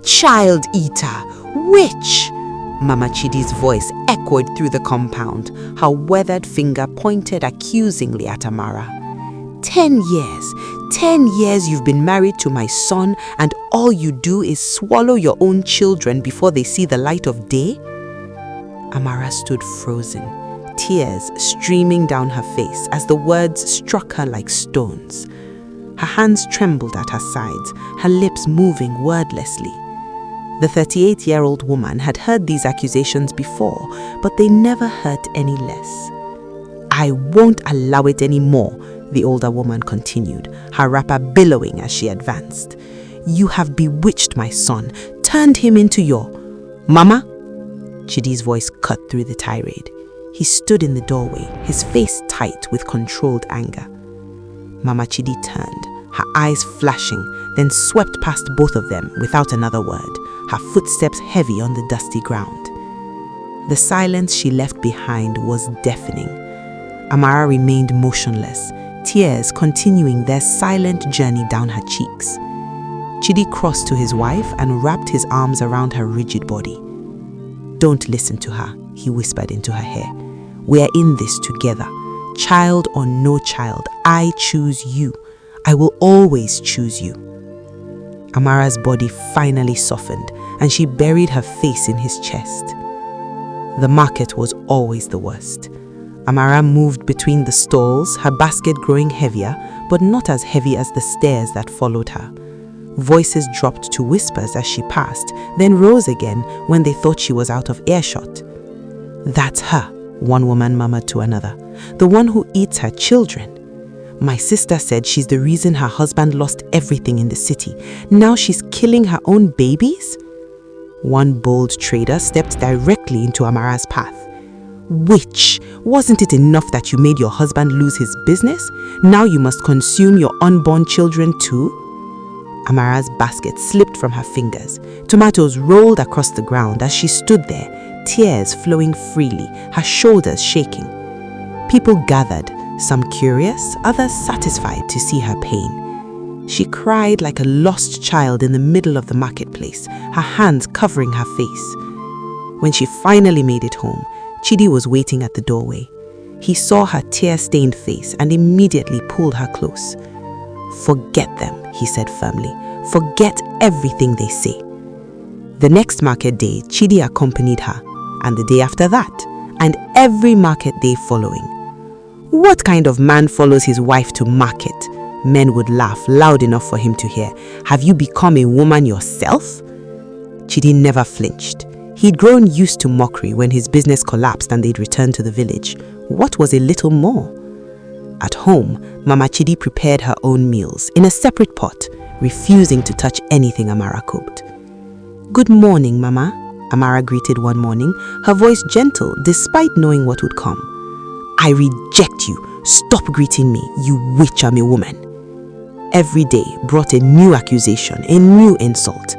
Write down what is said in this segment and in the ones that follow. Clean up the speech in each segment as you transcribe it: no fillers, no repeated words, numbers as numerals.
Child eater! Witch! Mama Chidi's voice echoed through the compound, her weathered finger pointed accusingly at Amara. 10 years you've been married to my son, and all you do is swallow your own children before they see the light of day? Amara stood frozen, tears streaming down her face as the words struck her like stones. Her hands trembled at her sides, her lips moving wordlessly. The 38-year-old woman had heard these accusations before, but they never hurt any less. I won't allow it anymore, the older woman continued, her wrapper billowing as she advanced. You have bewitched my son, turned him into your... Mama? Chidi's voice cut through the tirade. He stood in the doorway, his face tight with controlled anger. Mama Chidi turned, her eyes flashing, then swept past both of them without another word, her footsteps heavy on the dusty ground. The silence she left behind was deafening. Amara remained motionless, tears continuing their silent journey down her cheeks. Chidi crossed to his wife and wrapped his arms around her rigid body. Don't listen to her, he whispered into her hair. We are in this together. Child or no child, I choose you. I will always choose you. Amara's body finally softened, and she buried her face in his chest. The market was always the worst. Amara moved between the stalls, her basket growing heavier, but not as heavy as the stairs that followed her. Voices dropped to whispers as she passed, then rose again when they thought she was out of earshot. That's her, one woman murmured to another, the one who eats her children. My sister said she's the reason her husband lost everything in the city. Now she's killing her own babies? One bold trader stepped directly into Amara's path. Witch, wasn't it enough that you made your husband lose his business? Now you must consume your unborn children too? Amara's basket slipped from her fingers. Tomatoes rolled across the ground as she stood there, tears flowing freely, her shoulders shaking. People gathered, some curious, others satisfied to see her pain. She cried like a lost child in the middle of the marketplace, her hands covering her face. When she finally made it home, Chidi was waiting at the doorway. He saw her tear-stained face and immediately pulled her close. Forget them, he said firmly. Forget everything they say. The next market day, Chidi accompanied her, and the day after that, and every market day following. What kind of man follows his wife to market? Men would laugh loud enough for him to hear. Have you become a woman yourself? Chidi never flinched. He'd grown used to mockery when his business collapsed and they'd returned to the village. What was a little more? At home, Mama Chidi prepared her own meals in a separate pot, refusing to touch anything Amara cooked. Good morning, Mama, Amara greeted one morning, her voice gentle despite knowing what would come. I reject you. Stop greeting me, you witch. I'm a woman. Every day brought a new accusation, a new insult.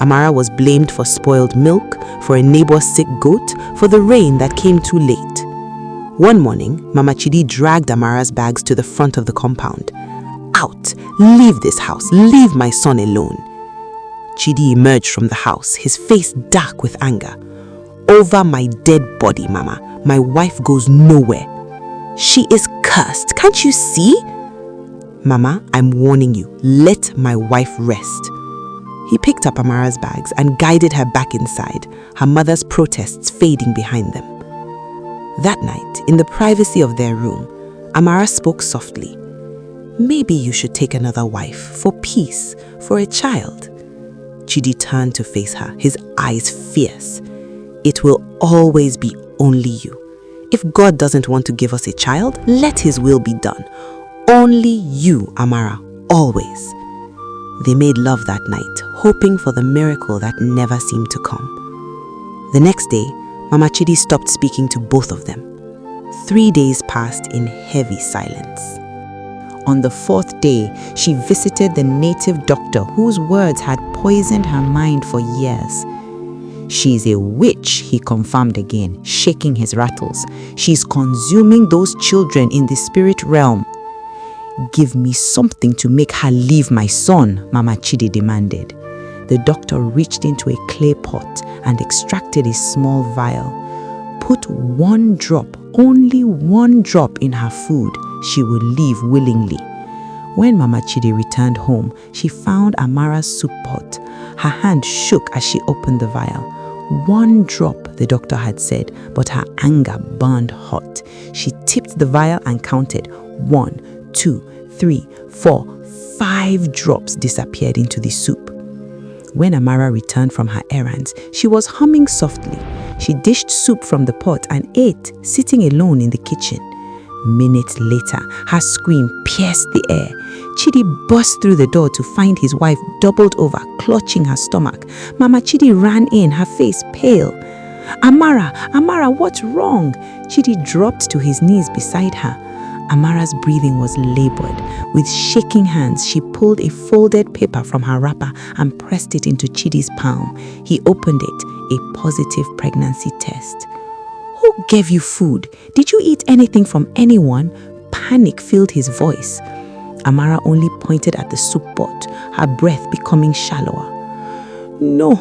Amara was blamed for spoiled milk, for a neighbor's sick goat, for the rain that came too late. One morning, Mama Chidi dragged Amara's bags to the front of the compound. Out! Leave this house! Leave my son alone! Chidi emerged from the house, his face dark with anger. Over my dead body, Mama. My wife goes nowhere. She is cursed. Can't you see? Mama, I'm warning you. Let my wife rest. He picked up Amara's bags and guided her back inside, her mother's protests fading behind them. That night, in the privacy of their room, Amara spoke softly. Maybe you should take another wife, for peace, for a child. Chidi turned to face her, his eyes fierce. It will always be only you. If God doesn't want to give us a child, let his will be done. Only you, Amara, always. They made love that night, hoping for the miracle that never seemed to come. The next day, Mama Chidi stopped speaking to both of them. 3 days passed in heavy silence. On the 4th day, she visited the native doctor whose words had poisoned her mind for years. She's a witch, he confirmed again, shaking his rattles. She's consuming those children in the spirit realm. Give me something to make her leave my son, Mama Chidi demanded. The doctor reached into a clay pot and extracted a small vial. Put 1 drop, only 1 drop in her food. She will leave willingly. When Mama Chidi returned home, she found Amara's soup pot. Her hand shook as she opened the vial. 1 drop, the doctor had said, but her anger burned hot. She tipped the vial and counted. 1, 2, 3, 4, 5 drops disappeared into the soup. When Amara returned from her errands, she was humming softly. She dished soup from the pot and ate, sitting alone in the kitchen. Minutes later, her scream pierced the air. Chidi burst through the door to find his wife doubled over, clutching her stomach. Mama Chidi ran in, her face pale. Amara, what's wrong?" Chidi dropped to his knees beside her. Amara's breathing was labored. With shaking hands, she pulled a folded paper from her wrapper and pressed it into Chidi's palm. He opened it, a positive pregnancy test. "Who gave you food? Did you eat anything from anyone?" Panic filled his voice. Amara only pointed at the soup pot, her breath becoming shallower. No.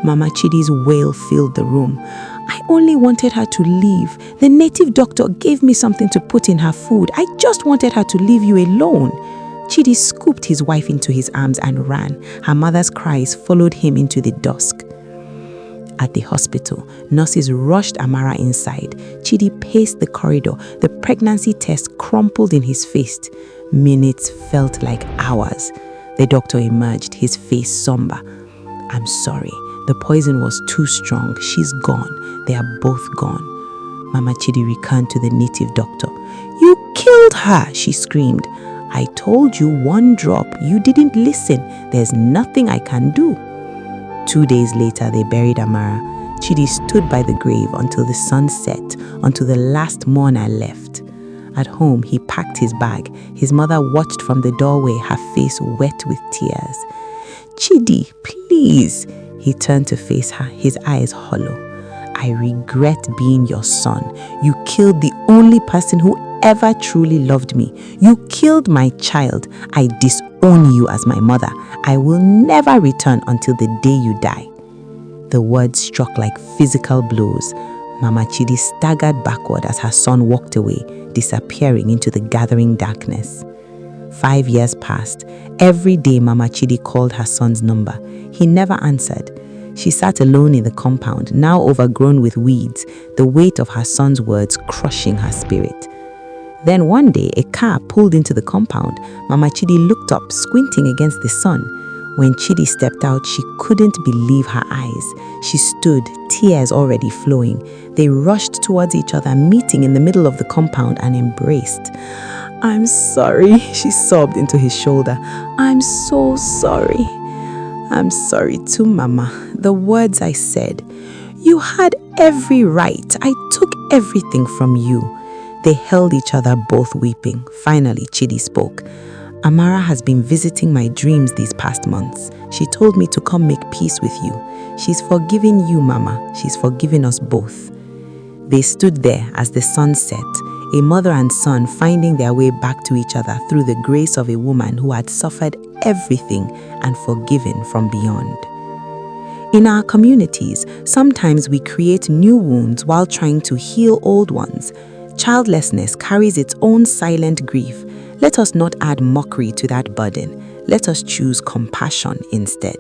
Mama Chidi's wail filled the room. "I only wanted her to leave. The native doctor gave me something to put in her food. I just wanted her to leave you alone." Chidi scooped his wife into his arms and ran. Her mother's cries followed him into the dusk. At the hospital, nurses rushed Amara inside. Chidi paced the corridor. The pregnancy test crumpled in his face. Minutes felt like hours. The doctor emerged, his face somber. "I'm sorry. The poison was too strong. She's gone. They are both gone." Mama Chidi returned to the native doctor. "You killed her," she screamed. "I told you 1 drop. You didn't listen. There's nothing I can do." 2 days later, they buried Amara. Chidi stood by the grave until the sun set, until the last mourner left. At home, he packed his bag. His mother watched from the doorway, her face wet with tears. "Chidi, please." He turned to face her, his eyes hollow. "I regret being your son. You killed the only person who ever truly loved me. You killed my child. I disown you as my mother. I will never return until the day you die." The words struck like physical blows. Mama Chidi staggered backward as her son walked away, disappearing into the gathering darkness. 5 years passed. Every day Mama Chidi called her son's number. He never answered. She sat alone in the compound, now overgrown with weeds, the weight of her son's words crushing her spirit. Then one day, a car pulled into the compound. Mama Chidi looked up, squinting against the sun. When Chidi stepped out, she couldn't believe her eyes. She stood, tears already flowing. They rushed towards each other, meeting in the middle of the compound and embraced. "I'm sorry," she sobbed into his shoulder. "I'm so sorry." "I'm sorry too, Mama. The words I said. You had every right. I took everything from you." They held each other, both weeping. Finally, Chidi spoke. "Amara has been visiting my dreams these past months. She told me to come make peace with you. She's forgiven you, Mama. She's forgiven us both." They stood there as the sun set, a mother and son finding their way back to each other through the grace of a woman who had suffered everything and forgiven from beyond. In our communities, sometimes we create new wounds while trying to heal old ones. Childlessness carries its own silent grief. Let us not add mockery to that burden. Let us choose compassion instead.